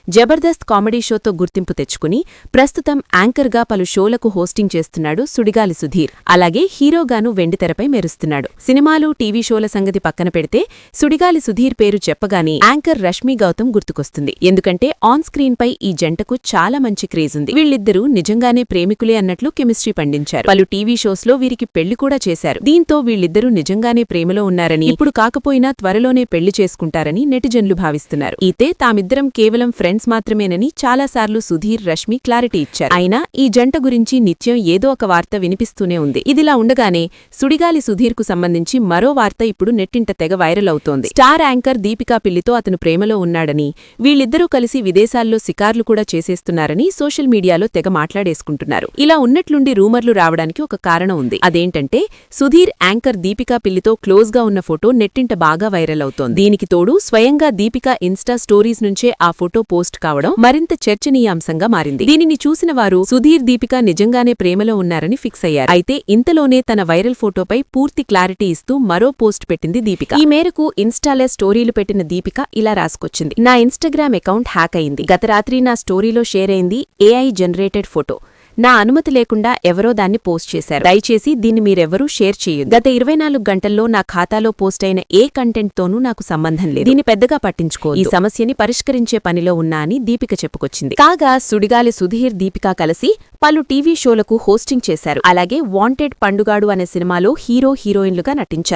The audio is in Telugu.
జబర్దస్త్ కామెడీ షోతో గుర్తింపు తెచ్చుకుని ప్రస్తుతం యాంకర్గా పలు షోలకు హోస్టింగ్ చేస్తున్నాడు సుడిగాలి సుధీర్. అలాగే హీరోగాను వెండితెరపై మెరుస్తున్నాడు. సినిమాలు, టీవీ షోల సంగతి పక్కన పెడితే సుడిగాలి సుధీర్ పేరు చెప్పగానే యాంకర్ రష్మీ గౌతమ్ గుర్తుకొస్తుంది. ఎందుకంటే ఆన్ స్క్రీన్ పై ఈ జంటకు చాలా మంచి క్రేజ్ ఉంది. వీళ్ళిద్దరూ నిజంగానే ప్రేమికులే అన్నట్లు కెమిస్ట్రీ పండించారు. పలు టీవీ షోస్ లో వీరికి పెళ్లి కూడా చేశారు. దీంతో వీళ్ళిద్దరూ నిజంగానే ప్రేమలో ఉన్నారని, ఇప్పుడు కాకపోయినా త్వరలోనే పెళ్లి చేసుకుంటారని నెటిజన్లు భావిస్తున్నారు. అయితే తామిద్దరం కేవలం ఫ్రెండ్స్ మాత్రమేనని చాలాసార్లు సుధీర్, రష్మీ క్లారిటీ ఇచ్చారు. అయినా ఈ జంట గురించి నిత్యం ఏదో ఒక వార్త వినిపిస్తూనే ఉంది. ఇదిలా ఉండగానే సుడిగాలి సుధీర్ కు సంబంధించి మరో వార్త ఇప్పుడు నెట్టింట తెగ వైరల్ అవుతోంది. స్టార్ యాంకర్ దీపికా పిల్లితో అతను ప్రేమలో ఉన్నాడని, వీళ్ళిద్దరూ కలిసి విదేశాల్లో శికార్లు కూడా చేసేస్తున్నారని సోషల్ మీడియాలో తెగ మాట్లాడేసుకుంటున్నారు. ఇలా ఉన్నట్లుండి రూమర్లు రావడానికి ఒక కారణం ఉంది. అదేంటంటే సుధీర్ యాంకర్ దీపికా పిల్లితో క్లోజ్ గా ఉన్న ఫోటో నెట్టింట బాగా వైరల్ అవుతోంది. దీనికి తోడు స్వయంగా దీపికా ఇన్స్టా స్టోరీస్ నుంచే ఆ ఫోటో పోస్ట్ కావడం మరింత చర్చనీయాంశంగా మారింది. దీనిని చూసిన వారు సుధీర్, దీపికా నిజంగానే ప్రేమలో ఉన్నారని ఫిక్స్ అయ్యారు. అయితే ఇంతలోనే తన వైరల్ ఫోటోపై పూర్తి క్లారిటీ ఇస్తూ మరో పోస్ట్ పెట్టింది దీపిక. ఈ మేరకు ఇన్స్టాలో స్టోరీలు పెట్టిన దీపిక ఇలా రాసుకొచ్చింది: నా ఇన్స్టాగ్రామ్ అకౌంట్ హ్యాక్ అయింది. గత రాత్రి నా స్టోరీలో షేర్ అయింది ఏఐ జనరేటెడ్ ఫోటో. నా అనుమతి లేకుండా ఎవరో దాన్ని పోస్ట్ చేశారు. దయచేసి దీన్ని మీరెవ్వరూ షేర్ చేయొద్దు. గత 24 గంటల్లో నా ఖాతాలో పోస్ట్ అయిన ఏ కంటెంట్తోనూ నాకు సంబంధం లేదు. దీన్ని పెద్దగా పట్టించుకోవద్దు. ఈ సమస్యని పరిష్కరించే పనిలో ఉన్నా అని దీపిక చెప్పుకొచ్చింది. కాగా సుడిగాలి సుధీర్, దీపిక కలిసి పలు టీవీ షోలకు హోస్టింగ్ చేశారు. అలాగే వాంటెడ్ పండుగాడు అనే సినిమాలో హీరో, హీరోయిన్లుగా నటించారు.